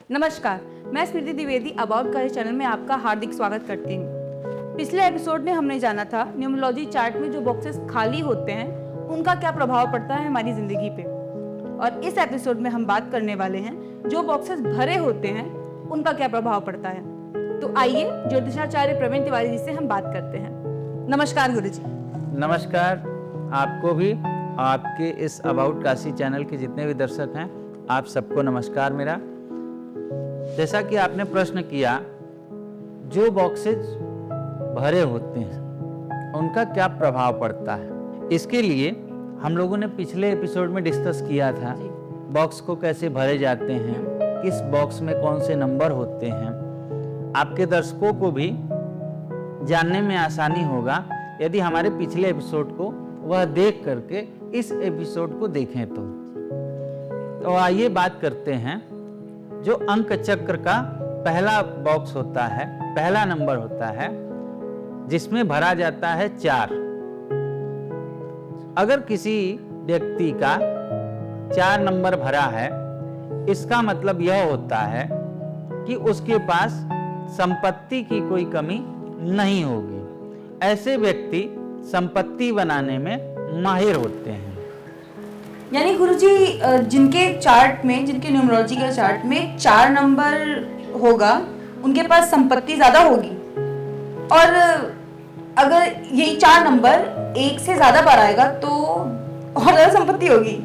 नमस्कार, मैं स्मृति द्विवेदी अबाउट का चैनल में आपका हार्दिक स्वागत करती हूँ। पिछले एपिसोड में हमने जाना था न्यूमरोलॉजी चार्ट में जो बॉक्सेस खाली होते हैं उनका क्या प्रभाव पड़ता है हमारी जिंदगी पे। और इस एपिसोड में हम बात करने वाले हैं जो बॉक्सेस भरे होते हैं उनका क्या प्रभाव पड़ता है। तो आइए ज्योतिषाचार्य प्रवीण तिवारी जी से हम बात करते हैं। नमस्कार गुरुजी। नमस्कार आपको भी, आपके इस अबाउट काशी चैनल के जितने भी दर्शक हैं आप सबको नमस्कार मेरा। जैसा कि आपने प्रश्न किया, जो बॉक्सेज भरे होते हैं उनका क्या प्रभाव पड़ता है, इसके लिए हम लोगों ने पिछले एपिसोड में डिस्कस किया था बॉक्स को कैसे भरे जाते हैं, किस बॉक्स में कौन से नंबर होते हैं। आपके दर्शकों को भी जानने में आसानी होगा यदि हमारे पिछले एपिसोड को वह देख करके इस एपिसोड को देखें तो आइए बात करते हैं जो अंक चक्र का पहला बॉक्स होता है, पहला नंबर होता है जिसमें भरा जाता है 4। अगर किसी व्यक्ति का 4 नंबर भरा है, इसका मतलब यह होता है कि उसके पास संपत्ति की कोई कमी नहीं होगी। ऐसे व्यक्ति संपत्ति बनाने में माहिर होते हैं। यानी गुरुजी जिनके चार्ट में, जिनके न्यूमरोलॉजी के चार्ट में 4 नंबर होगा उनके पास संपत्ति ज्यादा होगी, और अगर यही 4 नंबर 1 से ज्यादा बार आएगा तो और ज्यादा संपत्ति होगी।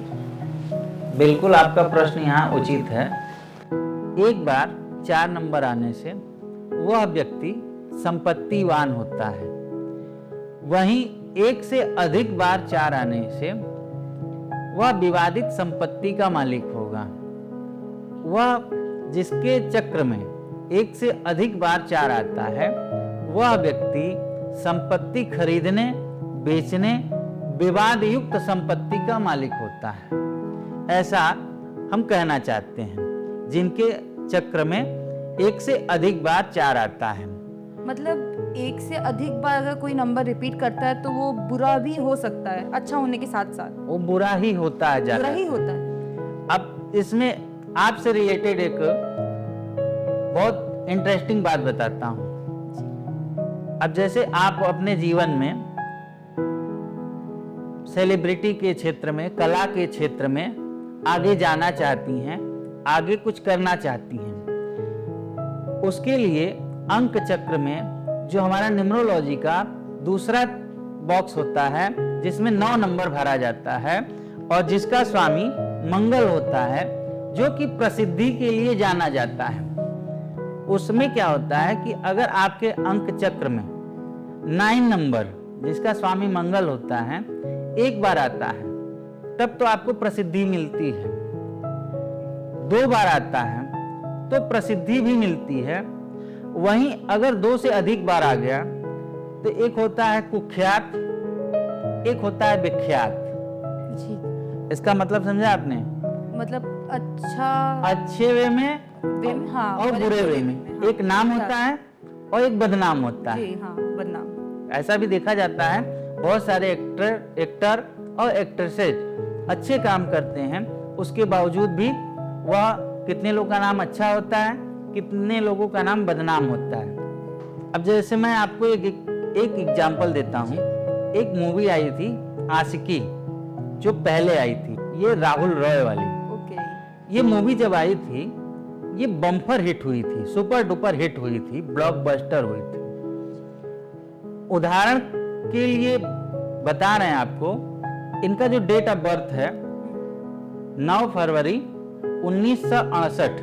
बिल्कुल आपका प्रश्न यहाँ उचित है। एक बार 4 नंबर आने से वह व्यक्ति संपत्तिवान होता है, वहीं 1 से अधिक बार 4 आने से वह विवादित संपत्ति का मालिक होगा। वह जिसके चक्र में 1 से अधिक बार 4 आता है वह व्यक्ति संपत्ति खरीदने, बेचने, विवाद युक्त संपत्ति का मालिक होता है। ऐसा हम कहना चाहते हैं जिनके चक्र में 1 से अधिक बार 4 आता है। मतलब 1 से अधिक बार अगर कोई नंबर रिपीट करता है तो वो बुरा भी हो सकता है, अच्छा होने के साथ साथ वो बुरा ही होता है, बुरा ही होता है। अब इसमें आपसे रिलेटेड एक बहुत इंटरेस्टिंग बात बताता हूं। अब जैसे आप अपने जीवन में सेलिब्रिटी के क्षेत्र में, कला के क्षेत्र में आगे जाना चाहती हैं, आगे कुछ करना चाहती हैं, उसके लिए अंक चक्र में जो हमारा न्यूमरोलॉजी का दूसरा बॉक्स होता है जिसमें 9 नंबर भरा जाता है और जिसका स्वामी मंगल होता है, जो कि प्रसिद्धि के लिए जाना जाता है, उसमें क्या होता है कि अगर आपके अंक चक्र में 9 नंबर जिसका स्वामी मंगल होता है एक बार आता है तब तो आपको प्रसिद्धि मिलती है, 2 बार आता है तो प्रसिद्धि भी मिलती है। वहीं अगर 2 से अधिक बार आ गया तो एक होता है कुख्यात, एक होता है विख्यात। जी। इसका मतलब समझा आपने? मतलब अच्छा, अच्छे वे में हाँ, और बुरे वे में। हाँ, एक नाम होता है और एक बदनाम होता है। जी, हाँ, बदनाम। ऐसा भी देखा जाता है, बहुत सारे एक्टर और एक्ट्रेसेज अच्छे काम करते हैं, उसके बावजूद भी वह कितने लोगों का नाम अच्छा होता है, कितने लोगों का नाम बदनाम होता है। अब जैसे मैं आपको एक एग्जांपल देता हूँ। एक मूवी आई थी आशिकी, जो पहले आई थी, ये राहुल रॉय वाली। ये मूवी जब आई थी ये बम्पर हिट हुई थी, सुपर डुपर हिट हुई थी, ब्लॉकबस्टर हुई थी। उदाहरण के लिए बता रहे हैं आपको, इनका जो डेट ऑफ बर्थ है 9 फरवरी 1968।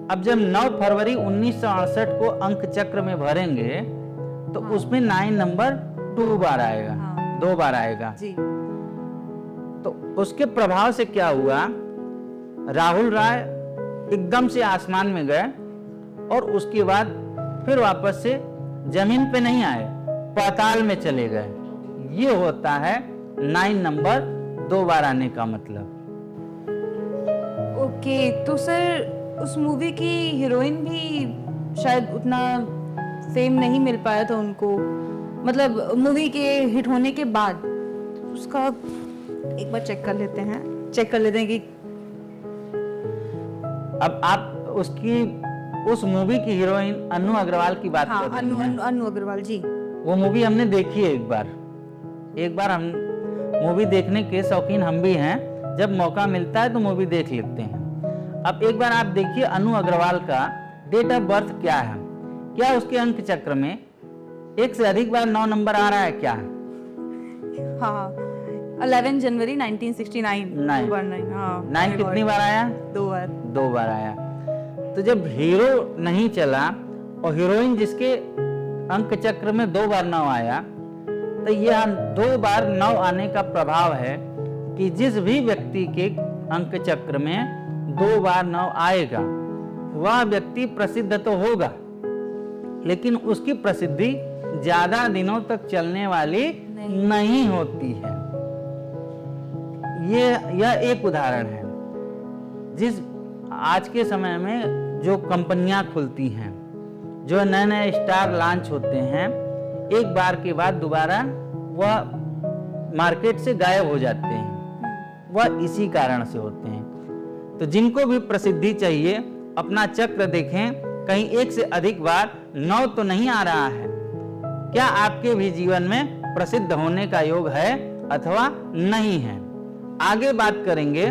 अब जब 9 फरवरी 1968 को अंक चक्र में भरेंगे तो उसमें 9 नंबर 2 बार आएगा, 2 बार आएगा जी। तो उसके प्रभाव से क्या हुआ, राहुल राय एकदम से आसमान में गए और उसके बाद फिर वापस से जमीन पे नहीं आए, पाताल में चले गए। ये होता है 9 नंबर 2 बार आने का मतलब। ओके, तो सर उस मूवी की हीरोइन भी शायद उतना फेम नहीं मिल पाया था उनको, मतलब मूवी के हिट होने के बाद। उसका एक बार चेक कर लेते हैं कि अब आप उसकी उस मूवी की हीरोइन अनु अग्रवाल की बात हाँ, कर रही हैं। अनु अग्रवाल जी। वो मूवी हमने देखी है एक बार हम मूवी देखने के शौकीन हम भी हैं, जब मौका मिलता है तो मूवी देख लेते हैं। अब एक बार आप देखिए अनु अग्रवाल का डेट ऑफ बर्थ क्या है, क्या उसके अंक चक्र में 1 से अधिक बार 9 नंबर आ रहा है क्या? हाँ, 11 जनवरी 1969। 9 हाँ, 9 कितनी बार आया? 2 बार। 2 बार आया। तो जब हीरो नहीं चला और हीरोइन जिसके अंक चक्र में 2 बार 9 आया, तो यह 2 बार 9 आने का प्रभाव है कि जिस भी व्यक्ति के अंक चक्र में 2 बार 9 आएगा वह व्यक्ति प्रसिद्ध तो होगा, लेकिन उसकी प्रसिद्धि ज्यादा दिनों तक चलने वाली नहीं होती है। यह एक उदाहरण है। जिस आज के समय में जो कंपनियां खुलती हैं, जो नए नए स्टार लॉन्च होते हैं, एक बार के बाद दोबारा वह मार्केट से गायब हो जाते हैं। वह इसी कारण से होते हैं। तो जिनको भी प्रसिद्धि चाहिए अपना चक्र देखें, कहीं 1 से अधिक बार 9 तो नहीं आ रहा है। क्या आपके भी जीवन में प्रसिद्ध होने का योग है अथवा नहीं है? आगे बात करेंगे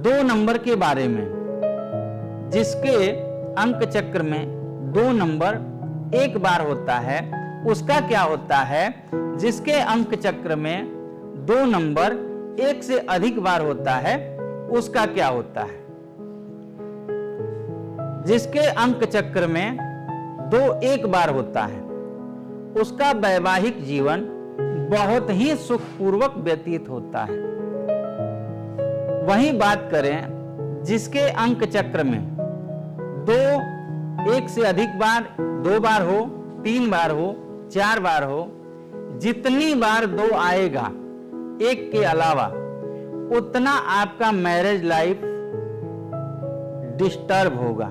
2 नंबर के बारे में। जिसके अंक चक्र में 2 नंबर 1 बार होता है उसका क्या होता है? जिसके अंक चक्र में 2 नंबर 1 से अधिक बार होता है उसका क्या होता है? जिसके अंक चक्र में 2 1 बार होता है उसका वैवाहिक जीवन बहुत ही सुखपूर्वक व्यतीत होता है। वहीं बात करें जिसके अंक चक्र में 2 1 से अधिक बार, 2 बार हो, 3 बार हो, 4 बार हो, जितनी बार 2 आएगा 1 के अलावा, उतना आपका मैरिज लाइफ डिस्टर्ब होगा,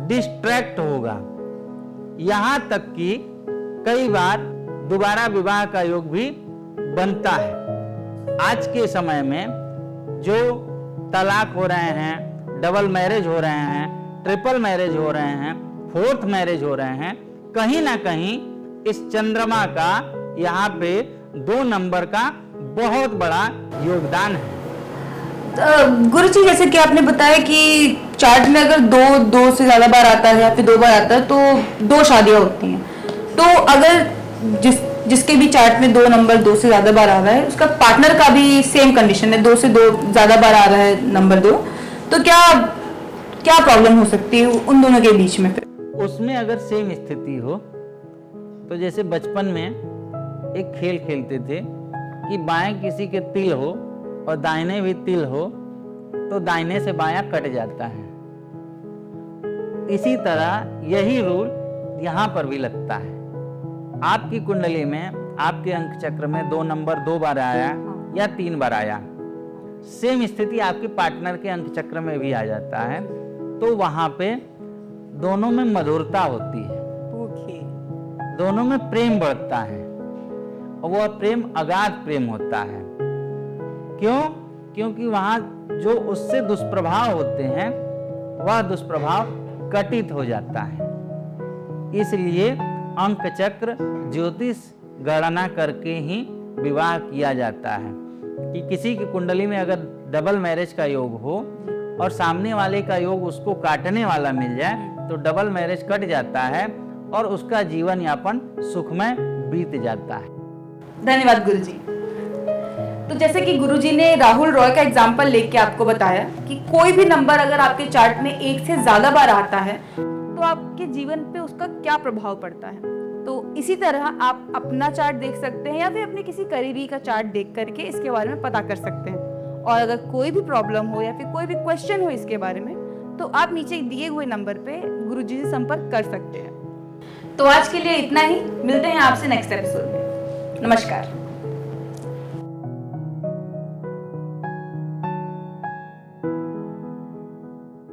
डिस्ट्रैक्ट होगा। यहां तक कि कई बार दोबारा विवाह का योग भी बनता है। आज के समय में जो तलाक हो रहे हैं, डबल मैरिज हो रहे हैं, ट्रिपल मैरिज हो रहे हैं, 4th मैरिज हो रहे हैं, कहीं ना कहीं इस चंद्रमा का यहाँ पे 2 नंबर का बहुत बड़ा योगदान है। गुरु जी, जैसे कि आपने बताया कि चार्ट में अगर 2 से ज्यादा बार आता है या फिर 2 बार आता है तो 2 शादियां होती हैं। तो अगर जिसके भी चार्ट में 2 नंबर 2 से ज्यादा बार आ रहा है, उसका पार्टनर का भी सेम कंडीशन है, 2 से 2 ज्यादा बार आ रहा है नंबर 2, तो क्या प्रॉब्लम हो सकती है उन दोनों के बीच में? फिर उसमें अगर सेम स्थिति हो तो जैसे बचपन में एक खेल खेलते थे कि बाएं किसी के तिल हो और दाहिने भी तिल हो तो दाहिने से बायां कट जाता है। इसी तरह यही रूल यहाँ पर भी लगता है। आपकी कुंडली में आपके अंक चक्र में 2 नंबर 2 बार आया या 3 बार आया, सेम स्थिति आपके पार्टनर के अंक चक्र में भी आ जाता है, तो वहां पे दोनों में मधुरता होती है। दोनों में प्रेम बढ़ता है और वह प्रेम अगाध प्रेम होता है। क्यों? क्योंकि वहां जो उससे दुष्प्रभाव होते हैं वह दुष्प्रभाव कटित हो जाता है। इसलिए अंक चक्र ज्योतिष गणना करके ही विवाह किया जाता है कि किसी की कुंडली में अगर डबल मैरिज का योग हो और सामने वाले का योग उसको काटने वाला मिल जाए तो डबल मैरिज कट जाता है और उसका जीवन यापन सुखमय बीत जाता है। धन्यवाद गुरुजी। तो जैसे कि गुरुजी ने राहुल रॉय का एग्जाम्पल लेके आपको बताया कि कोई भी नंबर अगर आपके चार्ट में 1 से ज्यादा बार आता है तो आपके जीवन पे उसका क्या प्रभाव पड़ता है। तो इसी तरह आप अपना चार्ट देख सकते हैं या फिर अपने किसी करीबी का चार्ट देख करके इसके बारे में पता कर सकते हैं। और अगर कोई भी प्रॉब्लम हो या फिर कोई भी क्वेश्चन हो इसके बारे में तो आप नीचे दिए हुए नंबर पे गुरुजी से संपर्क कर सकते हैं। तो आज के लिए इतना ही, मिलते हैं आपसे नेक्स्ट एपिसोड में। नमस्कार।